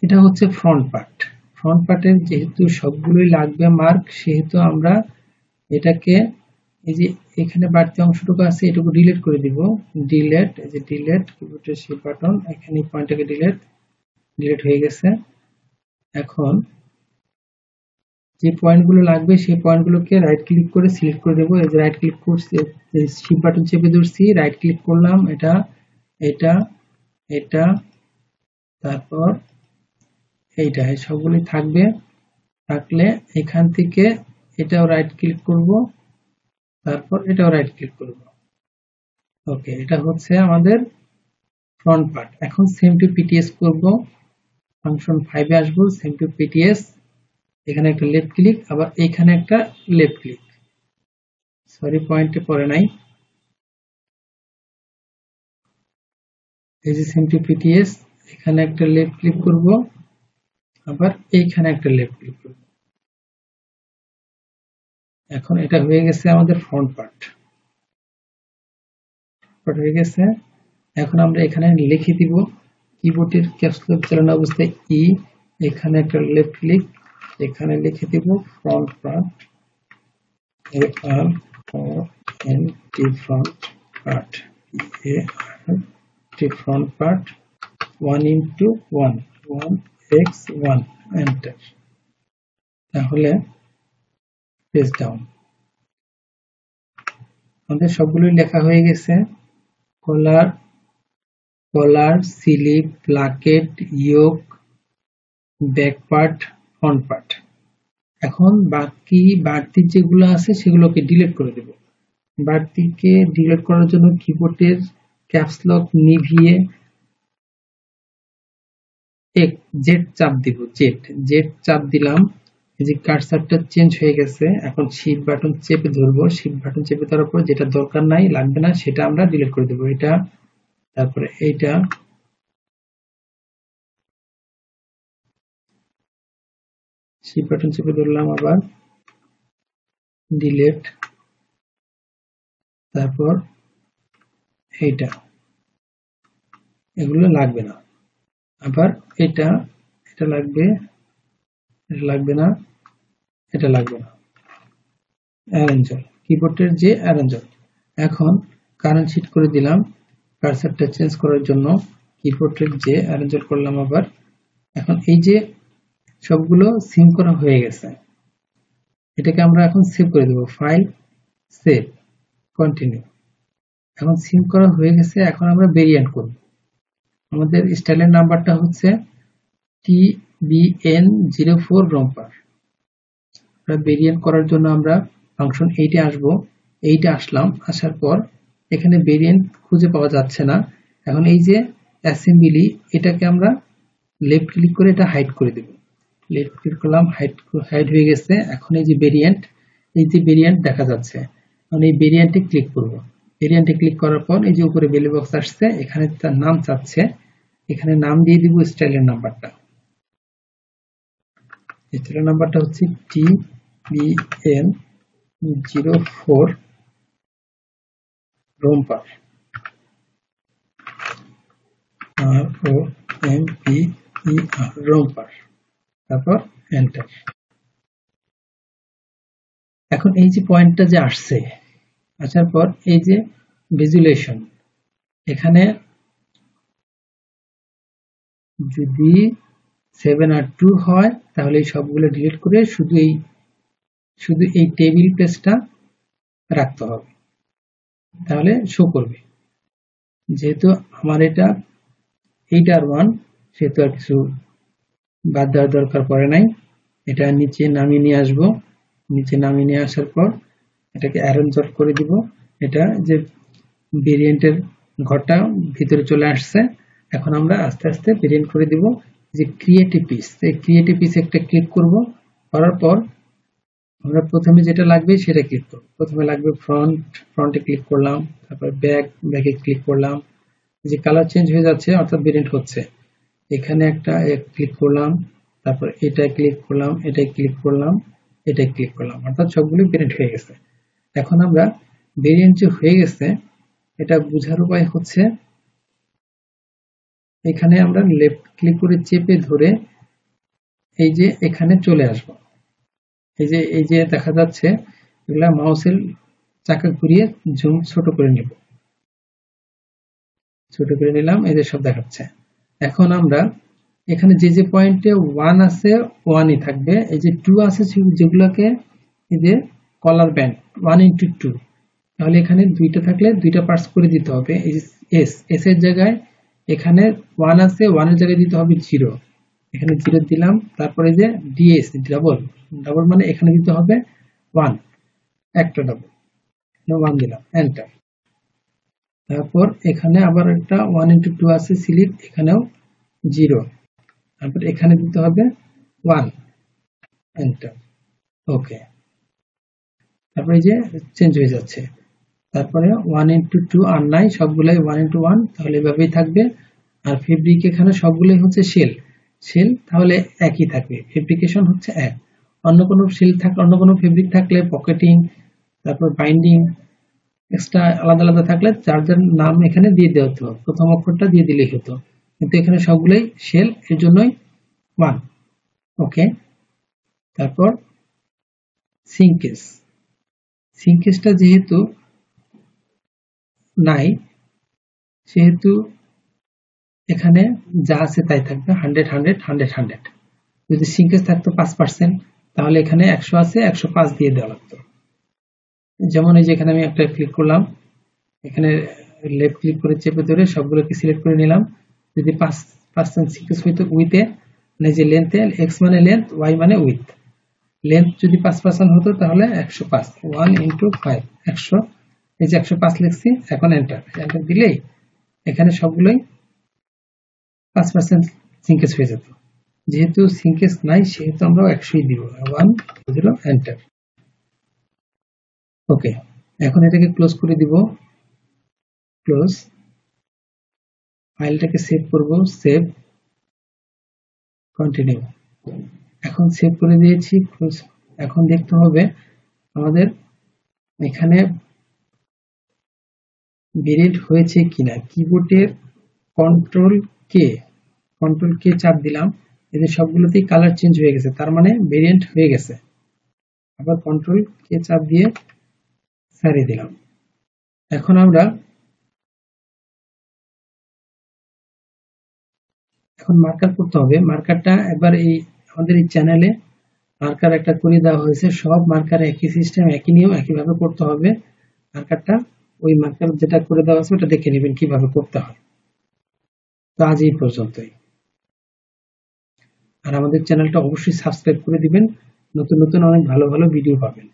এটা হচ্ছে ফ্রন্ট পার্ট। ফ্রন্ট পার্টের যেহেতু সবগুলোই লাগবে মার্ক, সেহেতু আমরা এটাকে এই যে এখানে বাড়তি অংশটুকু আছে এটুকু ডিলিট করে দিব। ডিলিট, এই যে ডিলিট কিবোর্ডের শিফট বাটন, এখানে এই পয়েন্টটাকে ডিলিট হয়ে গেছে। এখন যে পয়েন্টগুলো লাগবে সেই পয়েন্টগুলোকে রাইট ক্লিক করে সিলেক্ট করে দেবো। এই যে রাইট ক্লিক করছি, শিফট বাটন চেপে ধরছি, রাইট ক্লিক করলাম, এটা এটা এটা তারপর এইটা, এই সবগুলোই থাকবে। থাকলে এখান থেকে এটাও রাইট ক্লিক করব, তারপর এটাও রাইট ক্লিক করব। ওকে, এটা হচ্ছে আমাদের ফ্রন্ট পার্ট। এখন সেম টু পিটিএস করব, ফাংশন 5 এ আসবো, সেম টু পিটিএস, এখানে একটা লেফট ক্লিক, আবার এখানে একটা লেফট ক্লিক, সরি পয়েন্টে পড়ে নাই। এই যে সেম টু পিটিএস, এখানে একটা লেফট ক্লিক করব, আবার এইখানে একটা লেফট ক্লিক করব। এখন এটা হয়ে গেছে আমাদের ফ্রন্ট পার্ট হয়ে গেছে। এখন আমরা এখানে লিখে দিব কিবোর্ডের ক্যাপস লক চালানো অবস্থায় ই, এখানে একটা লেফট ক্লিক, এখানে লিখে দিব front part, front part, front part 1x1, 1x1, enter. তাহলে পেজ ডাউন, আমাদের সবগুলোই লেখা হয়ে গেছে। Collar, slip, placket, yoke, back part, front part. এখন বাড়তি যেগুলো আছে সেগুলোকে ডিলিট করে দেব। বাড়তিকে ডিলিট করার জন্য কিবোর্ডের ক্যাপস লক নিভিয়ে জেড চাপ দিব, জেড চাপ দিলাম। এই যে কার্সারটা চেঞ্জ হয়ে গেছে। এখন শিফট বাটন চেপে ধরবো, শিফট বাটন চেপে ধরার পর যেটা দরকার নাই, লাগবে না, সেটা আমরা ডিলিট করে দেবো। এটা, তারপরে এইটা, শিফট বাটন চেপে ধরলাম, আবার ডিলিট, তারপর এইটা, এগুলো লাগবে না। আবার এটা লাগবে, এটা লাগবে না, এটা লাগবে না। অ্যারেঞ্জার, কিবোর্ডের যে অ্যারেঞ্জার। এখন কারেন্ট শিট করে দিলাম কার্সারটা চেঞ্জ করার জন্য, কিবোর্ডের যে অ্যারেঞ্জার করলাম আবার। এখন এই যে সবগুলো সিম করা হয়ে গেছে, এটাকে আমরা এখন সেভ করে দেব। File, save, continue. এখন সিম করা হয়ে গেছে। এখন আমরা ভেরিয়েন্ট করব। আমাদের স্টাইলের নাম্বারটা হচ্ছে TBN04 রম্পার। ভেরিয়েন্ট করার জন্য আমরা ফাংশন 8 এ আসবো, 8 এ আসলাম, আসার পর এখানে ভেরিয়েন্ট খুঁজে পাওয়া যাচ্ছে না। এখন এই যে অ্যাসেম্বলি, এটাকে আমরা লেফট ক্লিক করে এটা হাইড করে দেব। লেফট ক্লিক করলাম, হাইড হয়ে গেছে। এখন এই যে ভেরিয়েন্ট দেখা যাচ্ছে। এখন এই ভেরিয়েন্টে ক্লিক করব। ভেরিয়েন্টে ক্লিক করার পর এই যে উপরে বেলি বক্স আসছে, এখানে তার নাম চাচ্ছে, এখানে নাম দিয়ে দিব স্টাইলের নাম্বারটা। স্টাইলের নাম্বারটা হচ্ছে TBN04 রোম্পার, ROMPER, রোম্পার, তারপর এন্টার। এখন এই যে পয়েন্টটা যে আসছে, আসার পর এই যে ভিজুয়ালাইজেশন, এখানে যদি 7 আর 2 হয় তাহলে এই সবগুলো ডিলিট করে শুধু এই টেবিল পেজটা রাখতে হবে, তাহলে শো করবে। যেহেতু আমার এটা 8 আর 1, সেহেতু আর কিছু বাদ দেওয়ার দরকার পড়ে নাই। এটা নিচে নামিয়ে নিয়ে আসবো। নিচে নামিয়ে নিয়ে আসার পর এটাকে অ্যারেঞ্জ করে দিব। এটা যে ভেরিয়েন্টের ঘরটা ভিতরে চলে আসছে। এখন আমরা আস্তে আস্তে ভেরিয়েন্ট করে দিব। যে ক্রিয়েটিভ পিস, এই ক্রিয়েটিভ পিস একটা ক্লিক করব। করার পর আমরা প্রথমে যেটা লাগবে সেটা ক্লিক করব। প্রথমে লাগবে ফ্রন্টে ক্লিক করলাম, তারপর ব্যাকে ক্লিক করলাম। যে কালার চেঞ্জ হয়ে যাচ্ছে, অর্থাৎ ভেরিয়েন্ট হচ্ছে। এখানে একটা ক্লিক করলাম, তারপর এটাই ক্লিক করলাম, এটাই ক্লিক করলাম, এটাই ক্লিক করলাম, অর্থাৎ সবগুলো ভেরিয়েন্ট হয়ে গেছে। এখন আমরা ভেরিয়েন্ট যে হয়ে গেছে এটা বোঝার উপায় হচ্ছে, এখানে আমরা লেফট ক্লিক করে চেপে ধরে এই যে এখানে চলে আসব। এই যে দেখা যাচ্ছে এগুলা মাউসের চাকা ঘুরিয়ে জুম ছোট করে নিব, ছোট করে নিলাম, এই যে সব দেখাচ্ছে। এখন আমরা এখানে যে যে পয়েন্টে 1 আছে 1ই থাকবে, এই যে 2 আছে যেগুলোকে এই যে কলার ব্যান্ড 1x2, তাহলে এখানে দুইটা থাকলে দুইটা পার্টস করে দিতে হবে। এই যে এস এর জায়গায় এখানে 1 আছে, 1 এর জায়গায় দিতে হবে 0, এখানে 0 দিলাম। তারপরে যে ডিএস ডাবল, ডাবল মানে এখানে দিতে হবে 1, একটা ডাবল 1 দিলাম, এন্টার। তারপর এখানে আবার একটা 1x2 আছে সিলেক্ট, এখানেও 0, তারপর এখানে দিতে হবে 1, এন্টার, ওকে। তারপরে এই যে চেঞ্জ হয়ে যাচ্ছে। তারপরে 1x2 আর নাই, সবগুলাই 1x1, তাহলে এভাবেই থাকবে। আর ফেব্রিক এখানে সবগুলোই হচ্ছে শেল, শেল তাহলে একই থাকবে, ফেব্রিকেশন হচ্ছে এক। অন্য কোনো শেল থাকলে, অন্য কোনো ফেব্রিক থাকলে পকেটিং, তারপর বাইন্ডিং এক্সট্রা আলাদা আলাদা থাকলে যার যার নাম এখানে দিয়ে দেওয়া হতো, প্রথম অক্ষরটা দিয়ে দিলেই হতো, কিন্তু এখানে সবগুলোই শেল, এর জন্যই 1, ওকে। তারপর সিঙ্কেস, সিঙ্কেসটা যেহেতু নাই সেহেতু এখানে যা আছে তাই থাকবে, 100 100 100 100। যদি সিঙ্কেস থাকতো 5%, তাহলে এখানে 100 আছে 105 দিয়ে দেওয়া লাগতো। যেমন এই যে এখানে আমি একটা ক্লিক করলাম, এখানে লেফট ক্লিক করে চেপে ধরে সবগুলোকে সিলেক্ট করে নিলাম। যদি 5% সিঙ্কেস হইতো উইথে, মানে যে লেন্থে, এক্স মানে লেন্থ, ওয়াই মানে উইথ, লেন্থ যদি 5% হতো তাহলে 105, 1 × 5 100, এই যে 105 লিখছি। এখন এন্টার, এন্টার দিলেই এখানে সবগুলোই 5% সিঙ্কেস হয়ে যেত। যেহেতু সিঙ্কেস নাই সেহেতু আমরা 100ই দিব, 1 0 এন্টার, ওকে। এখন এটাকে ক্লোজ করে দিব, ক্লোজ। ফাইলটাকে সেভ করব, সেভ, কন্টিনিউ। এখন সেভ করে দিয়েছি, ক্লোজ। এখন দেখতে হবে আমাদের এখানে ভেরিয়েন্ট হয়েছে কিনা। কিবোর্ডের কন্ট্রোল কে চাপ দিলাম, এদের সবগুলোতেই কালার চেঞ্জ হয়ে গেছে, তার মানে ভেরিয়েন্ট হয়ে গেছে। আবার কন্ট্রোল কে চাপ দিয়ে সারিয়ে দিলাম। এখন আমরা মার্কার করতে হবে। মার্কারটা এবার এই আমাদের এই চ্যানেলে মার্কার একটা করে দেওয়া হয়েছে, সব মার্কার একই সিস্টেম, একই নিয়ম, একইভাবে করতে হবে মার্কারটা। ওই মার্কার যেটা করে দেওয়া আছে ওটা দেখে নেবেন কিভাবে করতে হয়। তো আজ এই পর্যন্তই। আর আমাদের চ্যানেলটা অবশ্যই সাবস্ক্রাইব করে দিবেন, নতুন নতুন অনেক ভালো ভালো ভিডিও পাবেন।